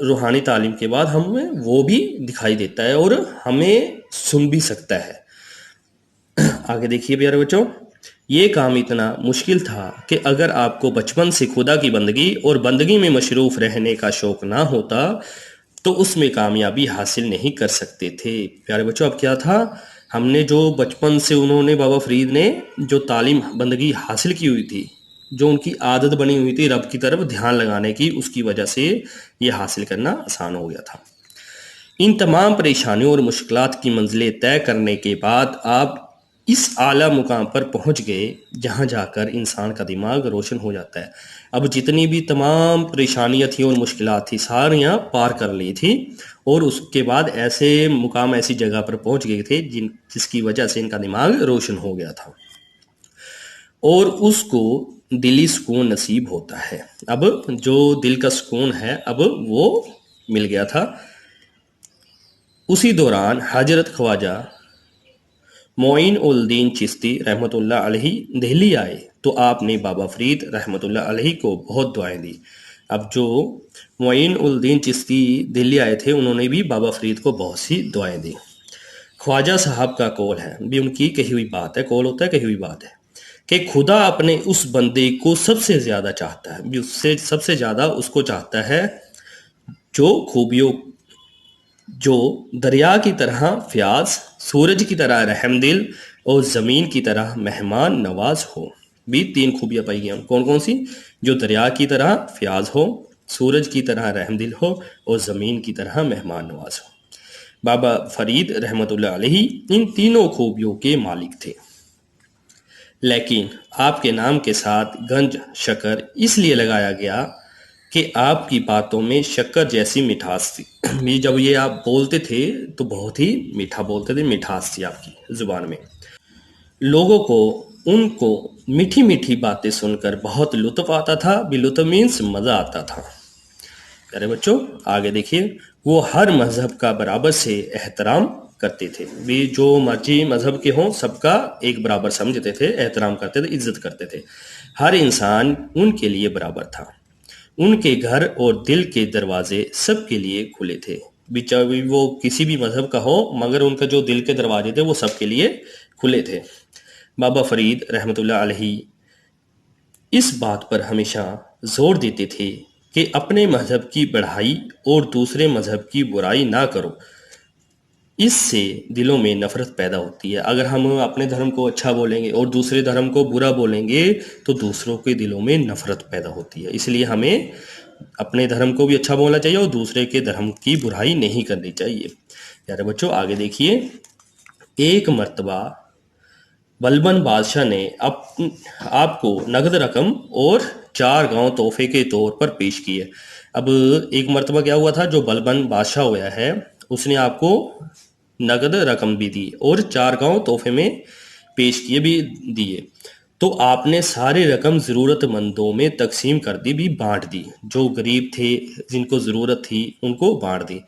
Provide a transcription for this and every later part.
روحانی تعلیم کے بعد ہمیں وہ بھی دکھائی دیتا ہے اور ہمیں سن بھی سکتا ہے۔ آگے دیکھیے پیارے بچوں، یہ کام اتنا مشکل تھا کہ اگر آپ کو بچپن سے خدا کی بندگی اور بندگی میں مصروف رہنے کا شوق نہ ہوتا تو اس میں کامیابی حاصل نہیں کر سکتے تھے۔ پیارے بچوں، اب کیا تھا، ہم نے جو بچپن سے انہوں نے، بابا فرید نے جو تعلیم بندگی حاصل کی ہوئی تھی، جو ان کی عادت بنی ہوئی تھی رب کی طرف دھیان لگانے کی، اس کی وجہ سے یہ حاصل کرنا آسان ہو گیا تھا۔ ان تمام پریشانیوں اور مشکلات کی منزلیں طے کرنے کے بعد آپ اس اعلیٰ مقام پر پہنچ گئے جہاں جا کر انسان کا دماغ روشن ہو جاتا ہے۔ اب جتنی بھی تمام پریشانیاں تھیں اور مشکلات تھیں، ساریاں پار کر لی تھی اور اس کے بعد ایسے مقام، ایسی جگہ پر پہنچ گئے تھے جس کی وجہ سے ان کا دماغ روشن ہو گیا تھا اور اس کو دلی سکون نصیب ہوتا ہے۔ اب جو دل کا سکون ہے اب وہ مل گیا تھا۔ اسی دوران حضرت خواجہ معین الدین چشتی رحمۃ اللہ علیہ دہلی آئے تو آپ نے بابا فرید رحمۃ اللہ علیہ کو بہت دعائیں دی۔ اب جو معین الدین چشتی دہلی آئے تھے انہوں نے بھی بابا فرید کو بہت سی دعائیں دی۔ خواجہ صاحب کا قول ہے، بھی ان کی کہی ہوئی بات ہے، قول ہوتا ہے کہی ہوئی بات ہے، کہ خدا اپنے اس بندے کو سب سے زیادہ چاہتا ہے، بھی اس سے سب سے زیادہ اس کو چاہتا ہے جو خوبیوں، جو دریا کی طرح فیاض، سورج کی طرح رحم دل اور زمین کی طرح مہمان نواز ہو۔ بھی 3 خوبیاں پائی گئی، کون کون سی؟ جو دریا کی طرح فیاض ہو، سورج کی طرح رحم دل ہو اور زمین کی طرح مہمان نواز ہو۔ بابا فرید رحمۃ اللہ علیہ ان تینوں خوبیوں کے مالک تھے، لیکن آپ کے نام کے ساتھ گنج شکر اس لیے لگایا گیا کہ آپ کی باتوں میں شکر جیسی مٹھاس تھی۔ جب یہ آپ بولتے تھے تو بہت ہی میٹھا بولتے تھے، مٹھاس تھی آپ کی زبان میں۔ لوگوں کو ان کو میٹھی میٹھی باتیں سن کر بہت لطف آتا تھا، بھی لطف مینس مزہ آتا تھا۔ پیارے بچوں آگے دیکھیے، وہ ہر مذہب کا برابر سے احترام کرتے تھے، بھی جو مرضی مذہب کے ہوں سب کا ایک برابر سمجھتے تھے، احترام کرتے تھے، عزت کرتے تھے۔ ہر انسان ان کے لیے برابر تھا، ان کے گھر اور دل کے دروازے سب کے لیے کھلے تھے، چاہے وہ کسی بھی مذہب کا ہو، مگر ان کا جو دل کے دروازے تھے وہ سب کے لیے کھلے تھے۔ بابا فرید رحمۃ اللہ علیہ اس بات پر ہمیشہ زور دیتے تھے کہ اپنے مذہب کی بڑائی اور دوسرے مذہب کی برائی نہ کرو، اس سے دلوں میں نفرت پیدا ہوتی ہے۔ اگر ہم اپنے دھرم کو اچھا بولیں گے اور دوسرے دھرم کو برا بولیں گے تو دوسروں کے دلوں میں نفرت پیدا ہوتی ہے، اس لیے ہمیں اپنے دھرم کو بھی اچھا بولنا چاہیے اور دوسرے کے دھرم کی برائی نہیں کرنی چاہیے۔ پیارے بچوں آگے دیکھیے، ایک مرتبہ بلبن بادشاہ نے آپ کو نقد رقم اور 4 گاؤں تحفے کے طور پر پیش کیے۔ اب ایک مرتبہ کیا ہوا تھا، جو بلبن بادشاہ ہوا ہے اس نے آپ کو نقد رقم بھی دی اور 4 گاؤں تحفے میں پیش کیے بھی دیے، تو آپ نے ساری رقم ضرورت مندوں میں تقسیم کر دی، بھی بانٹ دی، جو غریب تھے جن کو ضرورت تھی ان کو بانٹ دی،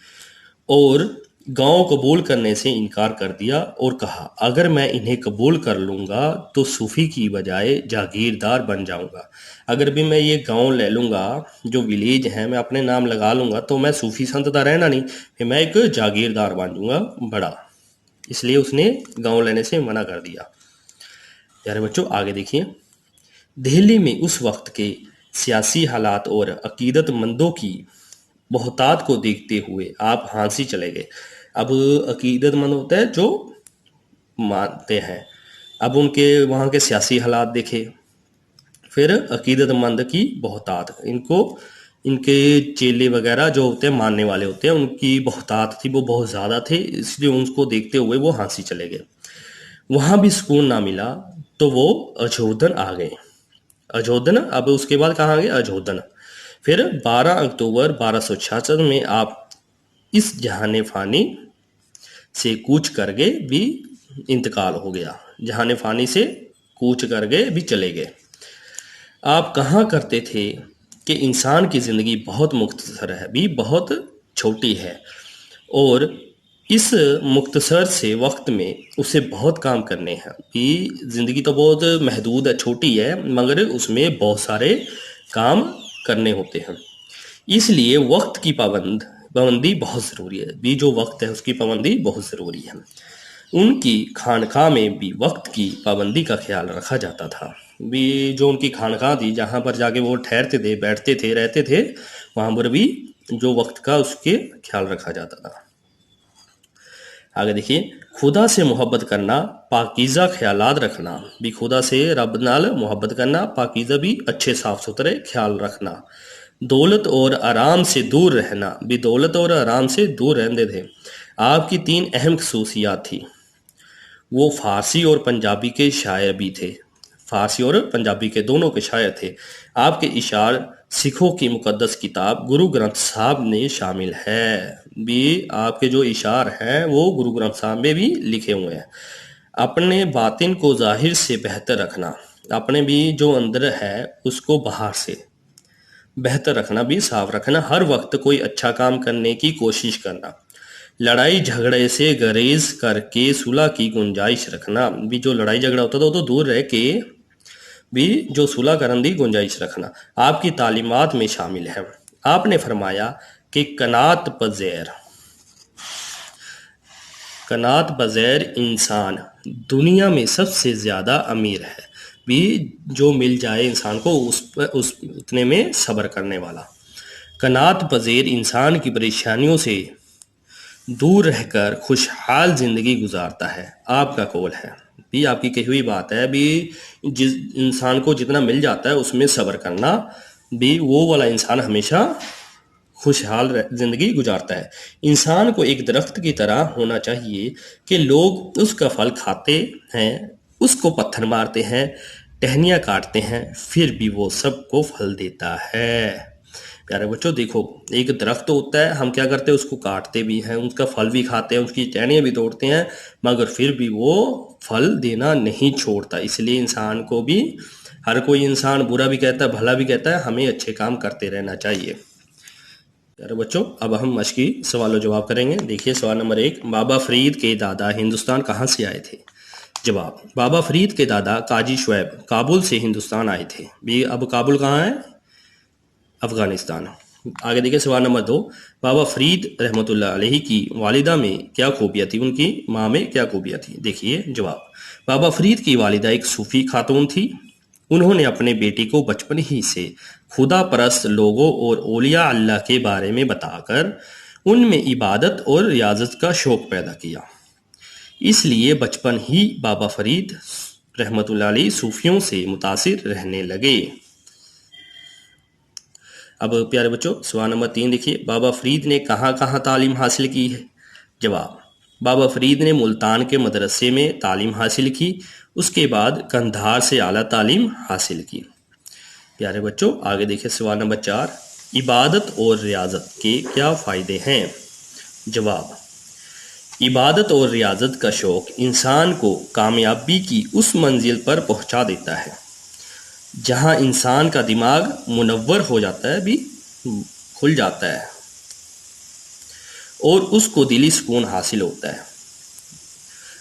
اور گاؤں قبول کرنے سے انکار کر دیا اور کہا اگر میں انہیں قبول کر لوں گا تو صوفی کی بجائے جاگیردار بن جاؤں گا، اگر بھی میں یہ گاؤں لے لوں گا، جو ولیج ہے میں اپنے نام لگا لوں گا تو میں صوفی سنت دا رہنا نہیں، پھر میں ایک جاگیردار بن جاؤں گا بڑا، اس لیے اس نے گاؤں لینے سے منع کر دیا۔ پیارے بچوں آگے دیکھیے، دہلی میں اس وقت کے سیاسی حالات اور عقیدت مندوں کی بہتات کو دیکھتے ہوئے آپ ہانسی چلے گئے۔ اب عقیدت مند ہوتا ہے جو مانتے ہیں، اب ان کے وہاں کے سیاسی حالات دیکھے، پھر عقیدت مند کی بہتات، ان کے چیلے وغیرہ جو ہوتے ہیں ماننے والے ہوتے ہیں، ان کی بہتات تھی وہ بہت زیادہ تھے، اس لیے ان کو دیکھتے ہوئے وہ ہانسی چلے گئے۔ وہاں بھی سکون نہ ملا تو وہ اجودھن آ گئے۔ اجودھن، اب اس کے بعد کہاں گئے؟ اجودھن۔ پھر 12 اکتوبر 1266 میں آپ اس جہان فانی سے کوچ کر گئے، بھی انتقال ہو گیا، جہان فانی سے کوچ کر گئے بھی چلے گئے۔ آپ کہاں کرتے تھے کہ انسان کی زندگی بہت مختصر ہے، بھی بہت چھوٹی ہے، اور اس مختصر سے وقت میں اسے بہت کام کرنے ہیں، بھی زندگی تو بہت محدود ہے، چھوٹی ہے، مگر اس میں بہت سارے کام کرنے ہوتے ہیں۔ اس لیے وقت کی پابندی بہت ضروری ہے بھی، جو وقت ہے اس کی پابندی بہت ضروری ہے۔ ان کی خانقاہ میں بھی وقت کی پابندی کا خیال رکھا جاتا تھا بھی، جو ان کی خانقاہ تھی جہاں پر جا کے وہ ٹھہرتے تھے، بیٹھتے تھے، رہتے تھے، وہاں پر بھی جو وقت کا اس کے خیال رکھا جاتا تھا۔ آگے دیکھیے، خدا سے محبت کرنا، پاکیزہ خیالات رکھنا بھی، خدا سے رب نال محبت کرنا، پاکیزہ بھی اچھے صاف ستھرے خیال رکھنا، دولت اور آرام سے دور رہنا بھی، دولت اور آرام سے دور رہتے تھے۔ آپ کی 3 اہم خصوصیات تھی۔ وہ فارسی اور پنجابی کے شاعر بھی تھے، فارسی اور پنجابی کے دونوں کے شاعر تھے۔ آپ کے اشعار سکھوں کی مقدس کتاب گرو گرنتھ صاحب میں شامل ہے بھی، آپ کے جو اشعار ہیں وہ گرو گرنتھ صاحب میں بھی لکھے ہوئے ہیں۔ اپنے باطن کو ظاہر سے بہتر رکھنا، اپنے بھی جو اندر ہے اس کو باہر سے بہتر رکھنا بھی، صاف رکھنا، ہر وقت کوئی اچھا کام کرنے کی کوشش کرنا، لڑائی جھگڑے سے گریز کر کے صلح کی گنجائش رکھنا بھی، جو لڑائی جھگڑا ہوتا تھا وہ تو دور رہ کے بھی جو صلح کرنے کی گنجائش رکھنا آپ کی تعلیمات میں شامل ہے۔ آپ نے فرمایا کہ قناعت پذیر انسان دنیا میں سب سے زیادہ امیر ہے بھی، جو مل جائے انسان کو اس اتنے میں صبر کرنے والا۔ قناعت پذیر انسان کی پریشانیوں سے دور رہ کر خوشحال زندگی گزارتا ہے، آپ کا قول ہے بھی، آپ کی کہی ہوئی بات ہے بھی، جس انسان کو جتنا مل جاتا ہے اس میں صبر کرنا بھی، وہ والا انسان ہمیشہ خوشحال زندگی گزارتا ہے۔ انسان کو ایک درخت کی طرح ہونا چاہیے کہ لوگ اس کا پھل کھاتے ہیں، اس کو پتھر مارتے ہیں، ٹہنیاں کاٹتے ہیں، پھر بھی وہ سب کو پھل دیتا ہے۔ پیارے بچوں دیکھو، ایک درخت ہوتا ہے، ہم کیا کرتے ہیں اس کو کاٹتے بھی ہیں، اس کا پھل بھی کھاتے ہیں، اس کی ٹہنیاں بھی توڑتے ہیں، مگر پھر بھی وہ پھل دینا نہیں چھوڑتا۔ اس لیے انسان کو بھی، ہر کوئی انسان برا بھی کہتا ہے بھلا بھی کہتا ہے، ہمیں اچھے کام کرتے رہنا چاہیے۔ پیارے بچوں اب ہم مشقی سوال و جواب کریں گے۔ دیکھیے سوال نمبر 1، بابا فرید کے دادا ہندوستان کہاں سے آئے تھے؟ جواب، بابا فرید کے دادا قاضی شعیب کابل سے ہندوستان آئے تھے بھی، اب کابل کہاں ہے؟ افغانستان۔ آگے دیکھیں سوال نمبر 2، بابا فرید رحمۃ اللہ علیہ کی والدہ میں کیا خوبیاں تھی، ان کی ماں میں کیا خوبیاں تھی؟ دیکھیے جواب، بابا فرید کی والدہ ایک صوفی خاتون تھی۔ انہوں نے اپنے بیٹے کو بچپن ہی سے خدا پرست لوگوں اور اولیاء اللہ کے بارے میں بتا کر ان میں عبادت اور ریاضت کا شوق پیدا کیا۔ اس لیے بچپن ہی بابا فرید رحمۃ اللہ علیہ صوفیوں سے متاثر رہنے لگے۔ اب پیارے بچوں سوال نمبر 3 دیکھیے، بابا فرید نے کہاں کہاں تعلیم حاصل کی ہے؟ جواب، بابا فرید نے ملتان کے مدرسے میں تعلیم حاصل کی، اس کے بعد قندھار سے اعلیٰ تعلیم حاصل کی۔ پیارے بچوں آگے دیکھیں سوال نمبر 4، عبادت اور ریاضت کے کیا فائدے ہیں؟ جواب، عبادت اور ریاضت کا شوق انسان کو کامیابی کی اس منزل پر پہنچا دیتا ہے جہاں انسان کا دماغ منور ہو جاتا ہے بھی، کھل جاتا ہے، اور اس کو دلی سکون حاصل ہوتا ہے۔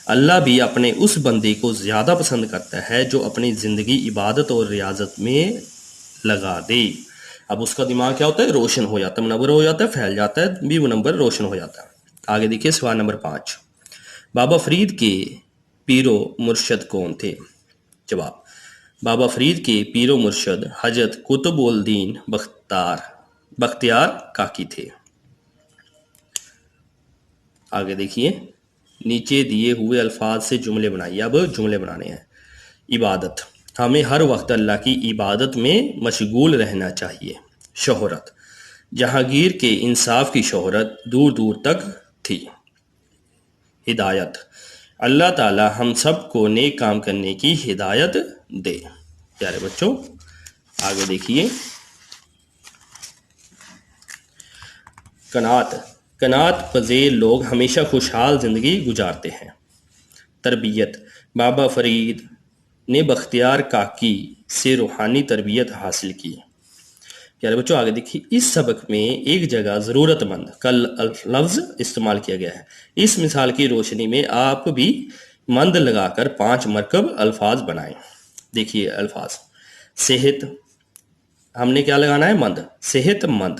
اللہ بھی اپنے اس بندے کو زیادہ پسند کرتا ہے جو اپنی زندگی عبادت اور ریاضت میں لگا دے۔ اب اس کا دماغ کیا ہوتا ہے؟ روشن ہو جاتا ہے، منور ہو جاتا ہے، پھیل جاتا ہے بھی، منور روشن ہو جاتا ہے۔ آگے دیکھیے سوال نمبر 5، بابا فرید کے پیر و مرشد کون تھے؟ جواب، بابا فرید کے پیر و مرشد حضرت قطب الدین بختیار کاکی تھے۔ آگے دیکھیے، نیچے دیے ہوئے الفاظ سے جملے بنائیے۔ اب جملے بنانے ہیں۔ عبادت، ہمیں ہر وقت اللہ کی عبادت میں مشغول رہنا چاہیے۔ شہرت، جہانگیر کے انصاف کی شہرت دور دور تک تھی۔ ہدایت، اللہ تعالی ہم سب کو نیک کام کرنے کی ہدایت دے۔ پیارے بچوں آگے دیکھیے، قناعت پذیر لوگ ہمیشہ خوشحال زندگی گزارتے ہیں۔ تربیت، بابا فرید نے بختیار کاکی سے روحانی تربیت حاصل کی۔ پیارے بچوں آگے دیکھیے، اس سبق میں ایک جگہ ضرورت مند کا لفظ استعمال کیا گیا ہے۔ اس مثال کی روشنی میں آپ بھی مند لگا کر 5 مرکب الفاظ بنائیں۔ دیکھیے الفاظ، صحت، ہم نے کیا لگانا ہے؟ مند، صحت مند،